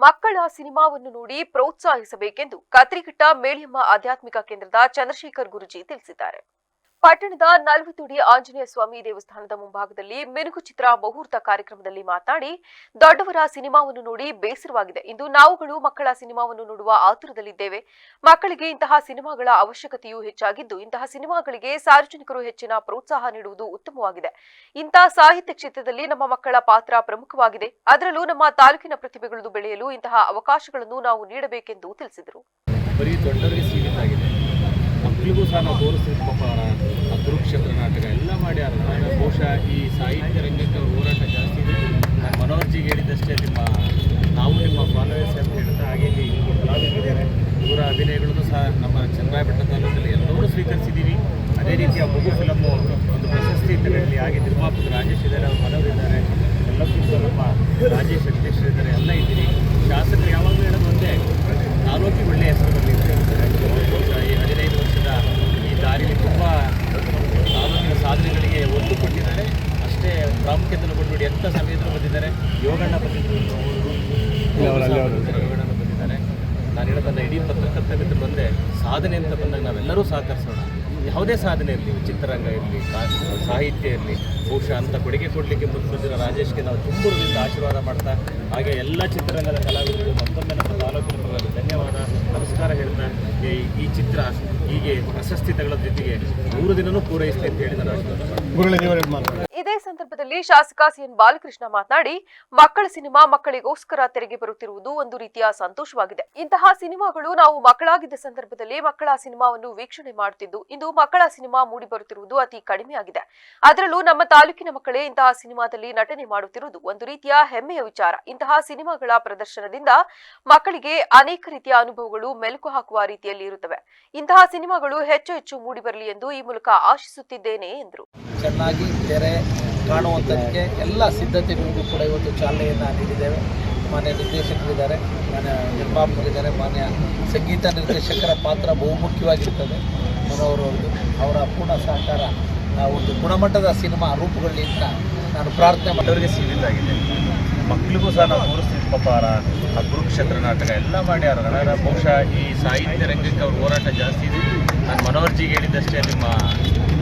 S1: ಮಕ್ಕಳ ಸಿನಿಮಾವನ್ನು ನೋಡಿ ಪ್ರೋತ್ಸಾಹಿಸಬೇಕೆಂದು ಕತ್ರಿಘಟ್ಟ ಮೇಳಿಯಮ್ಮ ಆಧ್ಯಾತ್ಮಿಕ ಕೇಂದ್ರದ ಚಂದ್ರಶೇಖರ್ ಗುರುಜಿ ತಿಳಿಸಿದ್ದಾರೆ. ಪಟ್ಟಣದ 40 ಅಡಿ ಆಂಜನೇಯ ಸ್ವಾಮಿ ದೇವಸ್ಥಾನದ ಮುಂಭಾಗದಲ್ಲಿ ಮಿನುಗು ಚಿತ್ರ ಮುಹೂರ್ತ ಕಾರ್ಯಕ್ರಮದಲ್ಲಿ ಮಾತನಾಡಿ, ದೊಡ್ಡವರ ಸಿನಿಮಾವನ್ನು ನೋಡಿ ಬೇಸರವಾಗಿದೆ. ಇಂದು ನಾವುಗಳು ಮಕ್ಕಳ ಸಿನಿಮಾವನ್ನು ನೋಡುವ ಆತುರದಲ್ಲಿದ್ದೇವೆ. ಮಕ್ಕಳಿಗೆ ಇಂತಹ ಸಿನಿಮಾಗಳ ಅವಶ್ಯಕತೆಯೂ ಹೆಚ್ಚಾಗಿದ್ದು, ಇಂತಹ ಸಿನಿಮಾಗಳಿಗೆ ಸಾರ್ವಜನಿಕರು ಹೆಚ್ಚಿನ ಪ್ರೋತ್ಸಾಹ ನೀಡುವುದು ಉತ್ತಮವಾಗಿದೆ. ಇಂತಹ ಸಾಹಿತ್ಯ ಕ್ಷೇತ್ರದಲ್ಲಿ ನಮ್ಮ ಮಕ್ಕಳ ಪಾತ್ರ ಪ್ರಮುಖವಾಗಿದೆ. ಅದರಲ್ಲೂ ನಮ್ಮ ತಾಲೂಕಿನ ಪ್ರತಿಭೆಗಳು ಬೆಳೆಯಲು ಇಂತಹ ಅವಕಾಶಗಳನ್ನು ನಾವು ನೀಡಬೇಕೆಂದು ತಿಳಿಸಿದರು.
S6: ಬರೀ ದೊಡ್ಡವರಿಗೆ ಸೀಮಿತ ಆಗಿದೆ. ಮಕ್ಕಳಿಗೂ ಸಹ ನಾವು ತೋರಿಸ್ತಿದ್ದ ಪಾಪ ಕುರುಕ್ಷೇತ್ರ ನಾಟಕ ಎಲ್ಲ ಮಾಡ್ಯಾರ. ಬಹುಶಃ ಈ ಸಾಹಿತ್ಯ ರಂಗಕ್ಕೆ ಅವ್ರ ಹೋರಾಟ ಜಾಸ್ತಿ ಇದೆ. ನಾನು ಮನೋರ್ಜಿಗೆ ಹೇಳಿದ್ದಷ್ಟೇ, ನಾವು ನಿಮ್ಮ ಫಾಲೋವರ್ಸ್ ಅಂತ ಹೇಳ್ತಾ ಹಾಗೆ ಇಲ್ಲಿ ಕಲಾವಿದರಿದ್ದಾರೆ. ಇವರ ಅಭಿನಯಗಳನ್ನು ಸಹ ನಮ್ಮ ಚನ್ನರಾಯಪಟ್ಟಣ ತಾಲೂಕಲ್ಲಿ ಎಲ್ಲರೂ ಸ್ವೀಕರಿಸಿದ್ದೀವಿ. ಅದೇ ರೀತಿಯ ಮಗು ಫಿಲಮ್ಮು ಒಂದು ಪ್ರಶಸ್ತಿ ತಗೊಳ್ಳಿ. ಹಾಗೆ ನಿರ್ಮಾಪಕರು ರಾಜೇಶ್ ಇದ್ದಾರೆ, ಅವ್ರ ಮನವರಿದ್ದಾರೆ, ಎಲ್ಲಕ್ಕಿಂತ ನಮ್ಮ ರಾಜೇಶ್ ಅಧ್ಯಕ್ಷರಿದ್ದಾರೆ, ಎಲ್ಲ ಇದ್ದೀರಿ. ಶಾಸಕರು ಯಾವಾಗಲೂ ಹೇಳೋದು ಒಂದೇ, ತಾಲೂಕಿಗೆ ಒಳ್ಳೆಯ ಹೆಸರು ಬರಲಿದೆ. ಈ 15 ವರ್ಷದ ಈ ದಾರಿಯಲ್ಲಿ ತುಂಬ ತಾಲೂಕಿನ ಸಾಧನೆಗಳಿಗೆ ಒತ್ತು ಕೊಟ್ಟಿದ್ದಾರೆ. ಅಷ್ಟೇ ಪ್ರಾಮುಖ್ಯತೆಯನ್ನು ಕೊಟ್ಬಿಟ್ಟು ಎಂಥ ಸಮಯದಲ್ಲಿ ಬಂದಿದ್ದಾರೆ. ಯೋಗಣ್ಣ ಬಂದಿದ್ದಾರೆ. ನಾನು ಹೇಳೋದನ್ನ ಇಡೀ ಪತ್ರಕರ್ತ ಮಿತ್ರರು ಒಂದೇ, ಸಾಧನೆ ಅಂತ ಬಂದಾಗ ನಾವೆಲ್ಲರೂ ಸಹಕರಿಸೋಣ. ಯಾವುದೇ ಸಾಧನೆ ಇರಲಿ, ಚಿತ್ರರಂಗ ಇರಲಿ, ಸಾಹಿತ್ಯ ಇರಲಿ, ಬಹುಶಃ ಅಂತ ಕೊಡುಗೆ ಕೊಡಲಿಕ್ಕೆ ಮುಂದಿನ ರಾಜೇಶ್ಗೆ ನಾವು ತುಂಬುರದಿಂದ ಆಶೀರ್ವಾದ ಮಾಡ್ತಾ, ಹಾಗೆ ಎಲ್ಲ ಚಿತ್ರರಂಗದ ಕಲಾವಿದರು ಮತ್ತೊಮ್ಮೆ ನಮ್ಮ ತಾಲೂಕಿನ ಪರವಾಗಿ ಧನ್ಯವಾದ, ನಮಸ್ಕಾರ ಹೇಳ್ತಾ ಈ ಚಿತ್ರ ಹೀಗೆ ಪ್ರಶಸ್ತಿ ತಗೊಳ್ಳೋದ್ರ ಜೊತೆಗೆ 100 ದಿನನೂ ಪೂರೈಸಲಿ ಅಂತ ಹೇಳಿ ನಾನು ಆಶೀರ್ವಾದ.
S1: ಇದೇ ಸಂದರ್ಭದಲ್ಲಿ ಶಾಸಕ ಸಿಎನ್ ಬಾಲಕೃಷ್ಣ ಮಾತನಾಡಿ, ಮಕ್ಕಳ ಸಿನಿಮಾ ಮಕ್ಕಳಿಗೋಸ್ಕರ ತೆರೆಗೆ ಬರುತ್ತಿರುವುದು ಒಂದು ರೀತಿಯ ಸಂತೋಷವಾಗಿದೆ. ಇಂತಹ ಸಿನಿಮಾಗಳು ನಾವು ಮಕ್ಕಳಾಗಿದ್ದ ಸಂದರ್ಭದಲ್ಲಿ ಮಕ್ಕಳ ಸಿನಿಮಾವನ್ನು ವೀಕ್ಷಣೆ ಮಾಡುತ್ತಿದ್ದು, ಇಂದು ಮಕ್ಕಳ ಸಿನಿಮಾ ಮೂಡಿ ಬರುತ್ತಿರುವುದು ಅತಿ ಕಡಿಮೆಯಾಗಿದೆ. ಅದರಲ್ಲೂ ನಮ್ಮ ತಾಲೂಕಿನ ಮಕ್ಕಳೇ ಇಂತಹ ಸಿನಿಮಾದಲ್ಲಿ ನಟನೆ ಮಾಡುತ್ತಿರುವುದು ಒಂದು ರೀತಿಯ ಹೆಮ್ಮೆಯ ವಿಚಾರ. ಇಂತಹ ಸಿನಿಮಾಗಳ ಪ್ರದರ್ಶನದಿಂದ ಮಕ್ಕಳಿಗೆ ಅನೇಕ ರೀತಿಯ ಅನುಭವಗಳು ಮೆಲುಕು ಹಾಕುವ ರೀತಿಯಲ್ಲಿ ಇರುತ್ತವೆ. ಇಂತಹ ಸಿನಿಮಾಗಳು ಹೆಚ್ಚು ಹೆಚ್ಚು ಮೂಡಿಬರಲಿ ಎಂದು ಈ ಮೂಲಕ ಆಶಿಸುತ್ತಿದ್ದೇನೆ ಎಂದರು.
S7: ಚೆನ್ನಾಗಿ ತೆರೆ ಕಾಣುವಂಥದ್ದಕ್ಕೆ ಎಲ್ಲ ಸಿದ್ಧತೆಗಳಿಗೂ ಕೂಡ ಇವತ್ತು ಚಾಲನೆಯನ್ನು ನೀಡಿದ್ದೇವೆ. ಮಾನ್ಯ ನಿರ್ದೇಶಕರಿದ್ದಾರೆ, ಮಾನ್ಯ ನಿರ್ಮಾಪಕರಿದ್ದಾರೆ, ಮಾನ್ಯ ಸಂಗೀತ ನಿರ್ದೇಶಕರ ಪಾತ್ರ ಬಹುಮುಖ್ಯವಾಗಿರ್ತದೆ. ಮನೋಹರ್ ಅವರ ಪೂರ್ಣ ಸಹಕಾರ ಒಂದು ಗುಣಮಟ್ಟದ ಸಿನಿಮಾ ರೂಪುಗೊಳ್ಳಿ ಅಂತ ನಾನು ಪ್ರಾರ್ಥನೆ
S6: ದೊಡ್ಡವರಿಗೆ ಸೀಮಿತ ಆಗಿದೆ. ಮಕ್ಕಳಿಗೂ ಸಹ ನಾವು ತೋರಿಸ್ತಿದ್ದ ಪಾಪ ಕುರುಕ್ಷೇತ್ರ ನಾಟಕ ಎಲ್ಲ ಮಾಡ್ಯಾರ. ಬಹುಶಃ ಈ ಸಾಹಿತ್ಯ ರಂಗಕ್ಕೆ ಅವ್ರ ಹೋರಾಟ ಜಾಸ್ತಿ ಇದೆ. ನಾನು ಮನೋರ್ಜಿಗೆ ಹೇಳಿದ್ದಷ್ಟೇ,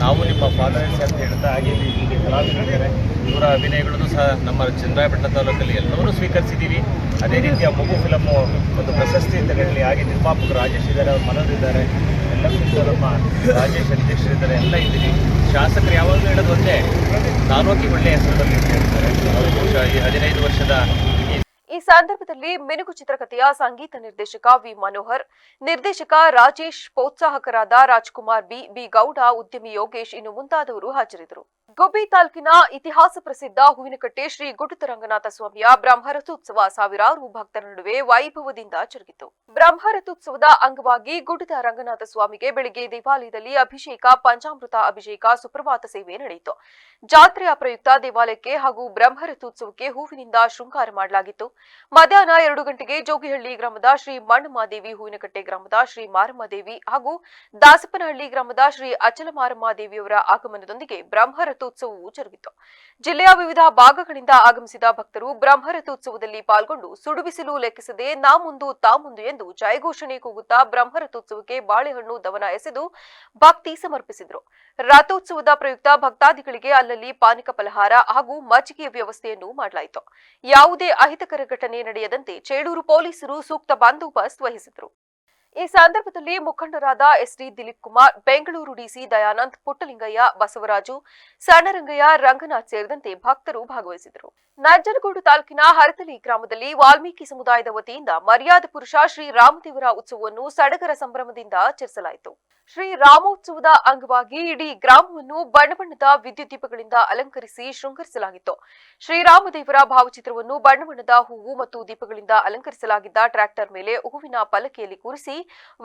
S6: ನಾವು ನಿಮ್ಮ ಫಾಲೋವರ್ಸ್ ಅಂತ ಹೇಳ್ತಾ ಹಾಗೆ ಇಲ್ಲಿ ಕಲಾವಿದರಿದ್ದಾರೆ. ಇವರ ಅಭಿನಯಗಳನ್ನು ಸಹ ನಮ್ಮ ಚನ್ನರಾಯಪಟ್ಟಣ ತಾಲೂಕಲ್ಲಿ ಎಲ್ಲರೂ ಸ್ವೀಕರಿಸಿದ್ದೀವಿ. ಅದೇ ರೀತಿಯ ಮಗು ಫಿಲಮ್ಮು ಒಂದು ಪ್ರಶಸ್ತಿ ತಗೊಳ್ಳಿ. ಹಾಗೆ ನಿರ್ಮಾಪಕರು ರಾಜೇಶ್ ಇದ್ದಾರೆ, ಅವ್ರ ಮನವರಿದ್ದಾರೆ, ಎಲ್ಲಕ್ಕಿಂತ ನಮ್ಮ ರಾಜೇಶ್ ಅಧ್ಯಕ್ಷರಿದ್ದಾರೆ, ಎಲ್ಲ ಇದ್ದೀರಿ. ಶಾಸಕರು ಯಾವಾಗಲೂ ಹೇಳೋದು ಒಂದೇ, ತಾಲೂಕಿಗೆ ಒಳ್ಳೆಯ ಹೆಸರು ಬರಲಿ ಅಂತ ಹೇಳ್ತಾರೆ. ಅವರು ಬಹುಶಃ ಈ 15 ವರ್ಷದ
S1: ಈ ಸಂದರ್ಭದಲ್ಲಿ ಮಿನುಗು ಚಿತ್ರಕಥೆಯ ಸಂಗೀತ ನಿರ್ದೇಶಕ ವಿ ಮನೋಹರ್, ನಿರ್ದೇಶಕ ರಾಜೇಶ್, ಪ್ರೋತ್ಸಾಹಕರಾದ ರಾಜ್ಕುಮಾರ್ ಬಿ ಗೌಡ, ಉದ್ಯಮಿ ಯೋಗೇಶ್ ಇನ್ನು ಮುಂತಾದವರು ಹಾಜರಿದ್ದರು. ಗುಬ್ಬಿ ತಾಲೂಕಿನ ಇತಿಹಾಸ ಪ್ರಸಿದ್ಧ ಹೂವಿನಕಟ್ಟೆ ಶ್ರೀ ಗುಡುತ ರಂಗನಾಥ ಸ್ವಾಮಿಯ ಬ್ರಹ್ಮರಥೋತ್ಸವ ಸಾವಿರಾರು ಭಕ್ತರ ನಡುವೆ ವೈಭವದಿಂದ ಜರುಗಿತು. ಬ್ರಹ್ಮರಥೋತ್ಸವದ ಅಂಗವಾಗಿ ಗುಡುತ ರಂಗನಾಥ ಸ್ವಾಮಿಗೆ ಬೆಳಗ್ಗೆ ದೇವಾಲಯದಲ್ಲಿ ಅಭಿಷೇಕ, ಪಂಚಾಮೃತ ಅಭಿಷೇಕ, ಸುಪ್ರಭಾತ ಸೇವೆ ನಡೆಯಿತು. ಜಾತ್ರೆಯ ಪ್ರಯುಕ್ತ ದೇವಾಲಯಕ್ಕೆ ಹಾಗೂ ಬ್ರಹ್ಮರಥೋತ್ಸವಕ್ಕೆ ಹೂವಿನಿಂದ ಶೃಂಗಾರ ಮಾಡಲಾಗಿತ್ತು. ಮಧ್ಯಾಹ್ನ 2 ಗಂಟೆಗೆ ಜೋಗಿಹಳ್ಳಿ ಗ್ರಾಮದ ಶ್ರೀ ಮಣ್ಣಮ್ಮಾದೇವಿ, ಹೂವಿನಕಟ್ಟೆ ಗ್ರಾಮದ ಶ್ರೀ ಮಾರಮ್ಮದೇವಿ ಹಾಗೂ ದಾಸಪ್ಪನಹಳ್ಳಿ ಗ್ರಾಮದ ಶ್ರೀ ಅಚಲ ಮಾರಮ್ಮದೇವಿಯವರ ಆಗಮನದೊಂದಿಗೆ ಬ್ರಹ್ಮರಥೋತ್ಸವವು ಜರುಗಿತು. ಜಿಲ್ಲೆಯ ವಿವಿಧ ಭಾಗಗಳಿಂದ ಆಗಮಿಸಿದ ಭಕ್ತರು ಬ್ರಹ್ಮರಥೋತ್ಸವದಲ್ಲಿ ಪಾಲ್ಗೊಂಡು ಸುಡುಬಿಸಿಲು ಲೆಕ್ಕಿಸದೆ ನಾ ಮುಂದು ತಾ ಮುಂದು ಎಂದು ಜಯಘೋಷಣೆ ಕೂಗುತ್ತಾ ಬ್ರಹ್ಮರಥೋತ್ಸವಕ್ಕೆ ಬಾಳೆಹಣ್ಣು ದವನ ಎಸೆದು ಭಕ್ತಿ ಸಮರ್ಪಿಸಿದರು. ರಥೋತ್ಸವದ ಪ್ರಯುಕ್ತ ಭಕ್ತಾದಿಗಳಿಗೆ ಅಲ್ಲಲ್ಲಿ ಪಾನಕ ಫಲಹಾರ ಹಾಗೂ ಮಜ್ಜಿಗೆಯ ವ್ಯವಸ್ಥೆಯನ್ನು ಮಾಡಲಾಯಿತು. ಯಾವುದೇ ಅಹಿತಕರ ಘಟನೆ ನಡೆಯದಂತೆ ಚೇಳೂರು ಪೊಲೀಸರು ಸೂಕ್ತ ಬಂದೋಬಸ್ತ್ ವಹಿಸಿದರು. ಈ ಸಂದರ್ಭದಲ್ಲಿ ಮುಖಂಡರಾದ ಎಸ್ಡಿ ದಿಲೀಪ್ ಕುಮಾರ್, ಬೆಂಗಳೂರು ಡಿಸಿ ದಯಾನಂದ್, ಪುಟ್ಟಲಿಂಗಯ್ಯ, ಬಸವರಾಜು, ಸಣ್ಣರಂಗಯ್ಯ, ರಂಗನಾಥ್ ಸೇರಿದಂತೆ ಭಕ್ತರು ಭಾಗವಹಿಸಿದರು. ನಂಜನಗೂಡು ತಾಲೂಕಿನ ಹರತಲಿ ಗ್ರಾಮದಲ್ಲಿ ವಾಲ್ಮೀಕಿ ಸಮುದಾಯದ ವತಿಯಿಂದ ಮರ್ಯಾದ ಪುರುಷ ಶ್ರೀ ರಾಮದೇವರ ಉತ್ಸವವನ್ನು ಸಡಗರ ಸಂಭ್ರಮದಿಂದ ಆಚರಿಸಲಾಯಿತು. ಶ್ರೀ ರಾಮೋತ್ಸವದ ಅಂಗವಾಗಿ ಇಡೀ ಗ್ರಾಮವನ್ನು ಬಣ್ಣ ಬಣ್ಣದ ವಿದ್ಯುತ್ ದೀಪಗಳಿಂದ ಅಲಂಕರಿಸಿ ಶೃಂಗರಿಸಲಾಗಿತ್ತು. ಶ್ರೀರಾಮದೇವರ ಭಾವಚಿತ್ರವನ್ನು ಬಣ್ಣ ಬಣ್ಣದ ಹೂವು ಮತ್ತು ದೀಪಗಳಿಂದ ಅಲಂಕರಿಸಲಾಗಿದ್ದ ಟ್ರ್ಯಾಕ್ಟರ್ ಮೇಲೆ ಹೂವಿನ ಪಲ್ಲಕ್ಕಿಯಲ್ಲಿ ಕೂರಿಸಿ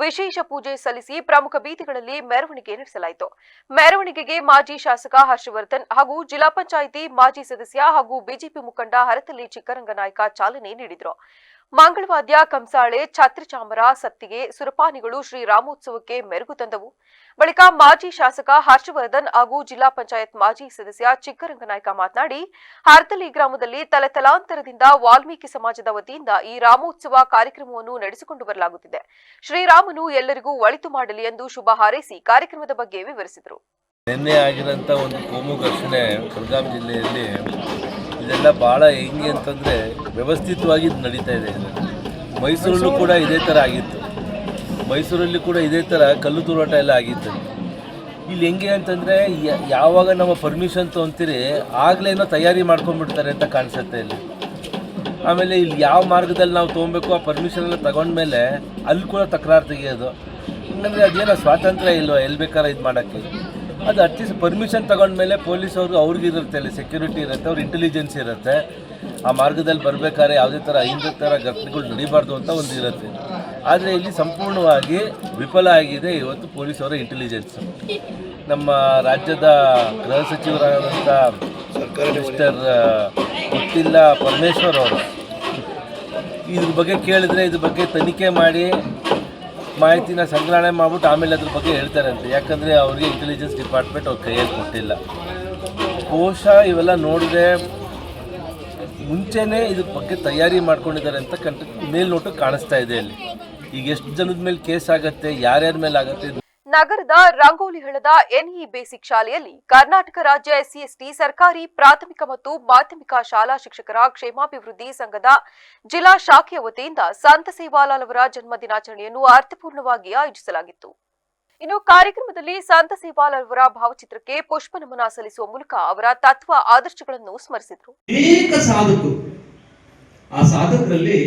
S1: ವಿಶೇಷ ಪೂಜೆ ಸಲ್ಲಿಸಿ ಪ್ರಮುಖ ಬೀದಿಗಳಲ್ಲಿ ಮೆರವಣಿಗೆ ನಡೆಸಲಾಯಿತು. ಮೆರವಣಿಗೆಗೆ ಮಾಜಿ ಶಾಸಕ ಹರ್ಷವರ್ಧನ್ ಹಾಗೂ ಜಿಲ್ಲಾ ಪಂಚಾಯಿತಿ ಮಾಜಿ ಸದಸ್ಯ ಹಾಗೂ ಬಿಜೆಪಿ ಮುಖಂಡ ಹರತಲಿ ಚಿಕ್ಕರಂಗನಾಯ್ಕ ಚಾಲನೆ ನೀಡಿದರು. ಮಂಗಳವಾದ್ಯ, ಕಂಸಾಳೆ, ಛತ್ರಚಾಮರ, ಸತ್ತಿಗೆ, ಸುರಪಾನಿಗಳು ಶ್ರೀರಾಮೋತ್ಸವಕ್ಕೆ ಮೆರುಗು ತಂದವು. ಬಳಿಕ ಮಾಜಿ ಶಾಸಕ ಹರ್ಷವರ್ಧನ್ ಹಾಗೂ ಜಿಲ್ಲಾ ಪಂಚಾಯತ್ ಮಾಜಿ ಸದಸ್ಯ ಚಿಕ್ಕರಂಗನಾಯ್ಕ ಮಾತನಾಡಿ, ಹರತಲಿ ಗ್ರಾಮದಲ್ಲಿ ತಲೆತಲಾಂತರದಿಂದ ವಾಲ್ಮೀಕಿ ಸಮಾಜದ ವತಿಯಿಂದ ಈ ರಾಮೋತ್ಸವ ಕಾರ್ಯಕ್ರಮವನ್ನು ನಡೆಸಿಕೊಂಡು ಬರಲಾಗುತ್ತಿದೆ. ಶ್ರೀರಾಮನು ಎಲ್ಲರಿಗೂ ಒಳಿತು ಮಾಡಲಿ ಎಂದು ಶುಭ ಹಾರೈಸಿ ಕಾರ್ಯಕ್ರಮದ ಬಗ್ಗೆ ವಿವರಿಸಿದರು.
S8: ನಿನ್ನೆ ಆಗಿರೋಂಥ ಒಂದು ಕೋಮು ಘರ್ಷಣೆ ಬೆಳಗಾವಿ ಜಿಲ್ಲೆಯಲ್ಲಿ ಇದೆಲ್ಲ ಭಾಳ ಹೆಂಗೆ ಅಂತಂದರೆ ವ್ಯವಸ್ಥಿತವಾಗಿ ನಡೀತಾ ಇದೆ. ಮೈಸೂರಲ್ಲೂ ಕೂಡ ಇದೇ ಥರ ಆಗಿತ್ತು. ಮೈಸೂರಲ್ಲಿ ಕೂಡ ಇದೇ ಥರ ಕಲ್ಲು ತೂರಾಟ ಎಲ್ಲ ಆಗಿತ್ತು. ಇಲ್ಲಿ ಹೆಂಗೆ ಅಂತಂದರೆ ಯಾವಾಗ ನಮ್ಮ ಪರ್ಮಿಷನ್ ತೊಗೊಂತೀರಿ ಆಗಲೇ ಏನೋ ತಯಾರಿ ಮಾಡ್ಕೊಂಡ್ಬಿಡ್ತಾರೆ ಅಂತ ಕಾಣಿಸುತ್ತೆ ಇಲ್ಲಿ. ಆಮೇಲೆ ಇಲ್ಲಿ ಯಾವ ಮಾರ್ಗದಲ್ಲಿ ನಾವು ತೊಗೊಬೇಕು ಆ ಪರ್ಮಿಷನ್ ಎಲ್ಲ ತಗೊಂಡ್ಮೇಲೆ ಅಲ್ಲಿ ಕೂಡ ತಕರಾರು ತೆಗಿಯೋದು. ಹಂಗಂದರೆ ಅದೇನೋ ಸ್ವಾತಂತ್ರ್ಯ ಇಲ್ವ ಎಲ್ಲಿ ಬೇಕಾದ್ರೆ ಇದು ಮಾಡೋಕ್ಕೆ. ಅದು ಅಟ್ಲೀಸ್ಟ್ ಪರ್ಮಿಷನ್ ತಗೊಂಡ್ಮೇಲೆ ಪೊಲೀಸವ್ರಿಗೆ ಅವ್ರಿಗಿರುತ್ತೆ, ಅಲ್ಲಿ ಸೆಕ್ಯೂರಿಟಿ ಇರುತ್ತೆ, ಅವ್ರ ಇಂಟೆಲಿಜೆನ್ಸ್ ಇರುತ್ತೆ. ಆ ಮಾರ್ಗದಲ್ಲಿ ಬರಬೇಕಾದ್ರೆ ಯಾವುದೇ ಥರ ಹಿಂದೆ ಥರ ಘಟನೆಗಳು ನಡೀಬಾರ್ದು ಅಂತ ಒಂದು ಇರುತ್ತೆ. ಆದರೆ ಇಲ್ಲಿ ಸಂಪೂರ್ಣವಾಗಿ ವಿಫಲ ಆಗಿದೆ ಇವತ್ತು ಪೊಲೀಸವರ ಇಂಟೆಲಿಜೆನ್ಸ್. ನಮ್ಮ ರಾಜ್ಯದ ಗೃಹ ಸಚಿವರಾದಂಥ ಮಿಸ್ಟರ್ ಗೊತ್ತಿಲ್ಲ ಪರಮೇಶ್ವರ್ ಅವರು ಇದ್ರ ಬಗ್ಗೆ ಕೇಳಿದ್ರೆ ಇದ್ರ ಬಗ್ಗೆ ತನಿಖೆ ಮಾಡಿ ಮಾಹಿತಿನ ಸಂಗ್ರಹಣೆ ಮಾಡ್ಬಿಟ್ಟು ಆಮೇಲೆ ಅದ್ರ ಬಗ್ಗೆ ಹೇಳ್ತಾರಂತೆ. ಯಾಕಂದರೆ ಅವ್ರಿಗೆ ಇಂಟೆಲಿಜೆನ್ಸ್ ಡಿಪಾರ್ಟ್ಮೆಂಟ್ ಅವ್ರ ಕೈಯಲ್ಲಿ ಕೊಟ್ಟಿಲ್ಲ. ಬಹುಶಃ ಇವೆಲ್ಲ ನೋಡಿದ್ರೆ ಮುಂಚೆನೇ ಇದ್ರ ಬಗ್ಗೆ ತಯಾರಿ ಮಾಡ್ಕೊಂಡಿದ್ದಾರೆ ಅಂತ ಮೇಲ್ನೋಟಕ್ಕೆ ಕಾಣಿಸ್ತಾ ಇದೆ. ಅಲ್ಲಿ ಈಗ ಎಷ್ಟು ಜನದ ಮೇಲೆ ಕೇಸ್ ಆಗುತ್ತೆ, ಯಾರ್ಯಾರ ಮೇಲೆ ಆಗುತ್ತೆ.
S1: ನಗರದ ರಂಗೋಲಿ ಹಳ್ಳದ ಎನ್ಇ ಬೇಸಿಕ್ ಶಾಲೆಯಲ್ಲಿ ಕರ್ನಾಟಕ ರಾಜ್ಯ SC/ST ಸರ್ಕಾರಿ ಪ್ರಾಥಮಿಕ ಮತ್ತು ಮಾಧ್ಯಮಿಕ ಶಾಲಾ ಶಿಕ್ಷಕರ ಕ್ಷೇಮಾಭಿವೃದ್ಧಿ ಸಂಘದ ಜಿಲ್ಲಾ ಶಾಖೆಯ ವತಿಯಿಂದ ಸಂತ ಸೇವಾಲಾಲ್ ಅವರ ಜನ್ಮ ದಿನಾಚರಣೆಯನ್ನು ಅರ್ಥಪೂರ್ಣವಾಗಿ ಆಯೋಜಿಸಲಾಗಿತ್ತು. ಇನ್ನು ಕಾರ್ಯಕ್ರಮದಲ್ಲಿ ಸಂತ ಸೇವಾಲಾಲ್ ಅವರ ಭಾವಚಿತ್ರಕ್ಕೆ ಪುಷ್ಪ ನಮನ ಸಲ್ಲಿಸುವ ಮೂಲಕ ಅವರ ತತ್ವ ಆದರ್ಶಗಳನ್ನು ಸ್ಮರಿಸಿದರು.
S9: ಅನೇಕ ಸಾಧಕರು, ಆ ಸಾಧಕರಲ್ಲಿ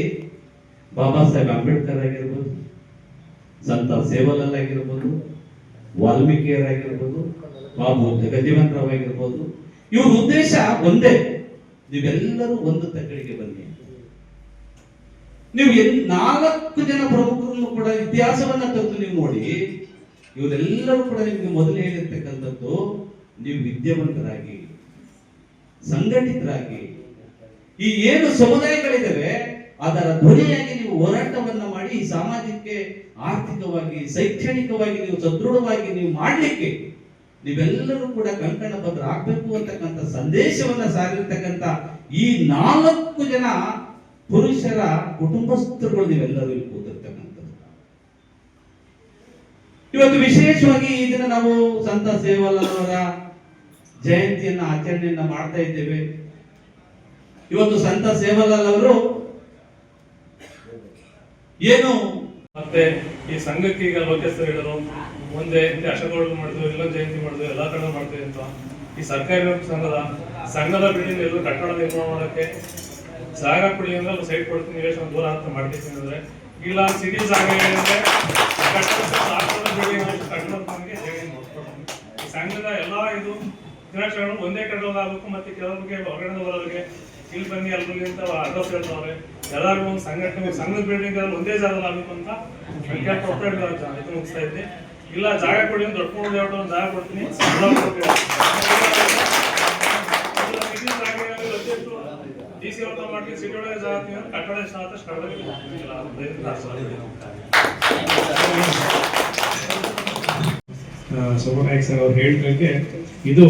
S9: ಬಾಬಾ ಸಾಹೇಬ್ ಅಂಬೇಡ್ಕರ್ ಆಗಿರ್ಬೋದು, ಸಂತ ಸೇವಾಲಾಲ್ ಆಗಿರ್ಬೋದು, ವಾಲ್ಮೀಕಿಯರಾಗಿರ್ಬೋದು, ಬಾಬು ಜಗಜೀವನರಾವ್ ಆಗಿರ್ಬೋದು, ಇವ್ರ ಉದ್ದೇಶ ಒಂದೇ, ನೀವೆಲ್ಲರೂ ಒಂದು ತಕ್ಕಡಿಗೆ ಬನ್ನಿ. ನೀವು 4 ಜನ ಪ್ರಮುಖರನ್ನು ಕೂಡ ಇತಿಹಾಸವನ್ನ ತಂದು ನೀವು ನೋಡಿ, ಇವರೆಲ್ಲರೂ ಕೂಡ ನಿಮ್ಗೆ ಮೊದಲು ಹೇಳಿರ್ತಕ್ಕಂಥದ್ದು, ನೀವು ವಿದ್ಯಾವಂತರಾಗಿ ಸಂಘಟಿತರಾಗಿ ಈ ಏನು ಸಮುದಾಯಗಳಿದ್ದಾವೆ ಅದರ ಧ್ವನಿಯಾಗಿ ನೀವು ಹೋರಾಟವನ್ನ ಮಾಡಿ ಈ ಸಮಾಜಕ್ಕೆ ಆರ್ಥಿಕವಾಗಿ ಶೈಕ್ಷಣಿಕವಾಗಿ ನೀವು ಸದೃಢವಾಗಿ ನೀವು ಮಾಡಲಿಕ್ಕೆ ನೀವೆಲ್ಲರೂ ಕೂಡ ಕಂಕಣ ಬದ್ಧ ಆಗ್ಬೇಕು ಅಂತಕ್ಕಂಥ ಸಂದೇಶವನ್ನ ಸಾರಿರ್ತಕ್ಕಂಥ ಈ 4 ಜನ ಪುರುಷರ ಕುಟುಂಬಸ್ಥರುಗಳು ನೀವೆಲ್ಲರೂ ಇಲ್ಲಿ ಕೂತಿರ್ತಕ್ಕಂಥದ್ದು. ಇವತ್ತು ವಿಶೇಷವಾಗಿ ಈ ದಿನ ನಾವು ಸಂತ ಸೇವಾಲಾಲ್ ಅವರ ಜಯಂತಿಯನ್ನ ಆಚರಣೆಯನ್ನ ಮಾಡ್ತಾ ಇದ್ದೇವೆ. ಇವತ್ತು ಸಂತ ಸೇವಾಲಾಲ್ ಅವರು ಏನು
S10: ಮತ್ತೆ ಈ ಸಂಘಕ್ಕೆ ಈಗ ಲೋಕೇಶ್ ಹೇಳಿದ್ರು, ಮುಂದೆ ಅಶೋಕ ಮಾಡಿದ್ವಿ, ಎಲ್ಲ ಜಯಂತಿ ಮಾಡಿದ್ವಿ, ಎಲ್ಲಾ ಕಡೆ ಮಾಡ್ತೀವಿ ಅಂತ. ಈ ಸರ್ಕಾರಿ ಸಂಘದ ಬಿಲ್ಡಿಂಗ್ ಎಲ್ಲರೂ ಕಟ್ಟಡ ನಿರ್ಮಾಣ ಮಾಡಕ್ಕೆ ಜಾಗ ಕೊಡಿ ಅಂದ್ರೆ ಸೈಟ್ ಕೊಡ್ತೀನಿ, ಎಷ್ಟು ದೂರ ಅಂತ ಮಾಡ್ತೀನಿ ಅಂದ್ರೆ ಇಲ್ಲ ಸಿಟಿ ಜಾಗ ಏನಿದೆ ಈ ಸಂಘದ ಎಲ್ಲಾ ಇದು ದಿನಾಚರಣೆಗಳು ಒಂದೇ ಕಡೆ ಆಗಬೇಕು. ಮತ್ತೆ ಕೆಲವರಿಗೆ ಹೊರಗಡೆ ಬರೋರಿಗೆ ಇಲ್ಲಿ ಬನ್ನಿ ಅಲ್ಬಲ್ಲಿ ಅಂತ ಅಡ್ರೆಸ್ ಹೇಳ್ತಾವ್ರೆ. ಎಲ್ಲರಿಗೂ ಒಂದು ಸಂಘಟನೆ ಸಂಘದ ಬಿಲ್ಡಿಂಗ್ ಒಂದೇ ಜಾಗದಲ್ಲಿ ಆಗಬೇಕು ಅಂತ ಇದು ಮುಗಿಸ್ತಾ ಇದ್ದೆ. ಇಲ್ಲ ಜಾಗ ಕೊಡಿ ಅಂತ ದೊಡ್ಡ ಒಂದು ಜಾಗ ಕೊಡ್ತೀನಿ, DC ಅವ್ರನ್ನ ಮಾಡ್ತೀನಿ, ಸಿಟಿ ಒಳಗೆ ಜಾಗ ಕಟ್ಟಡ ಸೋಮನಾಯಕ್ ಸರ್ ಅವ್ರು ಹೇಳಿದಂಗೆ ಇದು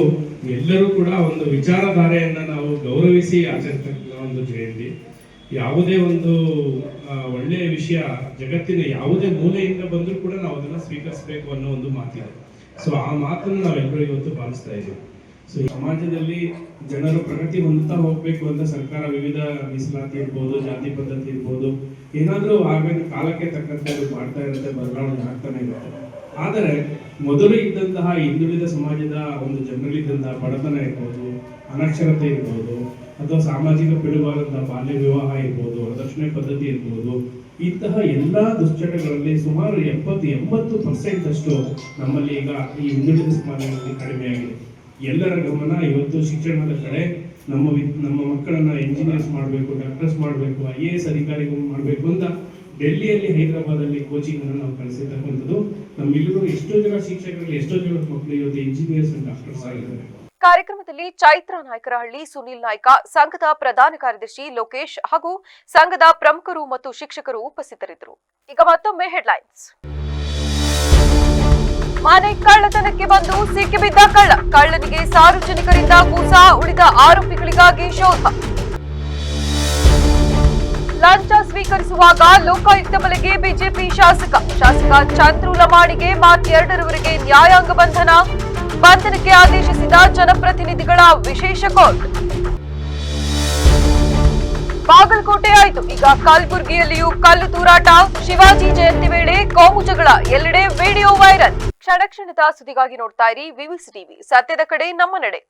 S10: ಎಲ್ಲರೂ ಕೂಡ ಒಂದು ವಿಚಾರಧಾರೆಯನ್ನ ನಾವು ಗೌರವಿಸಿ ಆಚರಿಸ್ತಕ್ಕಂಥ ಒಂದು ಜಯಂತಿ. ಯಾವುದೇ ಒಂದು ಒಳ್ಳೆಯ ವಿಷಯ ಜಗತ್ತಿನ ಯಾವುದೇ ಮೂಲೆಯಿಂದ ಬಂದರೂ ಕೂಡ ನಾವು ಅದನ್ನ ಸ್ವೀಕರಿಸಬೇಕು ಅನ್ನೋ ಒಂದು ಮಾತಿದೆ. ಸೊ ಆ ಮಾತನ್ನು ನಾವೆಲ್ಲರೂ ಇವತ್ತು ಪಾಲಿಸ್ತಾ ಇದ್ದೀವಿ. ಸೊ ಈ ಸಮಾಜದಲ್ಲಿ ಜನರು ಪ್ರಗತಿ ಹೊಂದುತ್ತಾ ಹೋಗ್ಬೇಕು ಅಂತ ಸರ್ಕಾರ ವಿವಿಧ ಮೀಸಲಾತಿ ಇರ್ಬೋದು, ಜಾತಿ ಪದ್ಧತಿ ಇರ್ಬೋದು, ಏನಾದ್ರೂ ಆಗಬೇಕು ಕಾಲಕ್ಕೆ ತಕ್ಕಂತೆ ಮಾಡ್ತಾ ಇರುತ್ತೆ, ಬದಲಾವಣೆ ಆಗ್ತಾನೆ ಇರುತ್ತೆ. ಆದರೆ ಮೊದಲು ಇದ್ದಂತಹ ಹಿಂದುಳಿದ ಸಮಾಜದ ಒಂದು ಜನರಲ್ಲಿದ್ದಂತಹ ಬಡತನ ಇರ್ಬೋದು, ಅನಕ್ಷರತೆ ಇರ್ಬೋದು, ಅಥವಾ ಸಾಮಾಜಿಕ ಪಿಡುಗಾದಂತಹ ಬಾಲ್ಯ ವಿವಾಹ ಇರ್ಬೋದು, ವರದಕ್ಷಿಣೆ ಪದ್ಧತಿ ಇರ್ಬೋದು, ಇಂತಹ ಎಲ್ಲಾ ದುಶ್ಚಟಗಳಲ್ಲಿ ಸುಮಾರು 70-80% ಅಷ್ಟು ನಮ್ಮಲ್ಲಿ ಈಗ ಈ ಹಿಂದುಳಿದ ಸಮಾಜದಲ್ಲಿ ಕಡಿಮೆಯಾಗಿದೆ. ಎಲ್ಲರ ಗಮನ ಇವತ್ತು ಶಿಕ್ಷಣದ ಕಡೆ, ನಮ್ಮ ಮಕ್ಕಳನ್ನ ಇಂಜಿನಿಯರ್ಸ್ ಮಾಡಬೇಕು, ಡಾಕ್ಟರ್ಸ್ ಮಾಡಬೇಕು, IAS ಅಧಿಕಾರಿಗಳು ಮಾಡಬೇಕು ಅಂತ ಡೆಲ್ಲಿಯಲ್ಲಿ, ಹೈದರಾಬಾದಲ್ಲಿ ಕೋಚಿಂಗ್ ಅನ್ನು ನಾವು ಕಲಿಸಿರ್ತಕ್ಕಂಥದ್ದು. ನಮ್ಮೆಲ್ಲರೂ ಎಷ್ಟೋ ಜನ ಶಿಕ್ಷಕರಲ್ಲಿ ಎಷ್ಟೋ ಜನ ಮಕ್ಕಳು ಇವತ್ತು ಇಂಜಿನಿಯರ್ಸ್ ಅಂಡ್ ಡಾಕ್ಟರ್ಸ್ ಆಗಿದ್ದಾರೆ.
S1: ಕಾರ್ಯಕ್ರಮದಲ್ಲಿ ಚೈತ್ರ ನಾಯಕರಹಳ್ಳಿ, ಸುನಿಲ್ ನಾಯ್ಕ, ಸಂಘದ ಪ್ರಧಾನ ಕಾರ್ಯದರ್ಶಿ ಲೋಕೇಶ್ ಹಾಗೂ ಸಂಘದ ಪ್ರಮುಖರು ಮತ್ತು ಶಿಕ್ಷಕರು ಉಪಸ್ಥಿತರಿದ್ದರು. ಈಗ ಮತ್ತೊಮ್ಮೆ ಹೆಡ್ಲೈನ್ಸ್. ಮನೆ ಕಳ್ಳತನಕ್ಕೆ ಬಂದು ಸಿಕ್ಕಿಬಿದ್ದ ಕಳ್ಳನಿಗೆ ಸಾರ್ವಜನಿಕರಿಂದ ಕೂಸ, ಉಳಿದ ಆರೋಪಿಗಳಿಗಾಗಿ ಶೋಧ. ಲಂಚ ಸ್ವೀಕರಿಸುವಾಗ ಲೋಕಾಯುಕ್ತ ಬಲೆಗೆ ಬಿಜೆಪಿ ಶಾಸಕ ಚಂದ್ರು ಲಮಾಣಿಗೆ ಮಾರ್ಚ್ 2ರವರೆಗೆ ನ್ಯಾಯಾಂಗ ಬಂಧನ. ಬಂಧನಕ್ಕೆ ಆದೇಶಿಸಿದ ಜನಪ್ರತಿನಿಧಿಗಳ ವಿಶೇಷ ಕೋರ್ಟ್. ಬಾಗಲಕೋಟೆ ಆಯ್ತು, ಈಗ ಕಲಬುರಗಿಯಲ್ಲಿಯೂ ಕಲ್ಲು ತೂರಾಟ. ಶಿವಾಜಿ ಜಯಂತಿ ವೇಳೆ ಕೋಮು ಜಗಳ, ಎಲ್ಲೆಡೆ ವಿಡಿಯೋ ವೈರಲ್. ಕ್ಷಣ ಕ್ಷಣದ ಸುದ್ದಿಗಾಗಿ ನೋಡ್ತಾ ಇರಿ ವಿವಿಸಿ ಟಿವಿ, ಸತ್ಯದ ಕಡೆ ನಮ್ಮ ನಡೆ.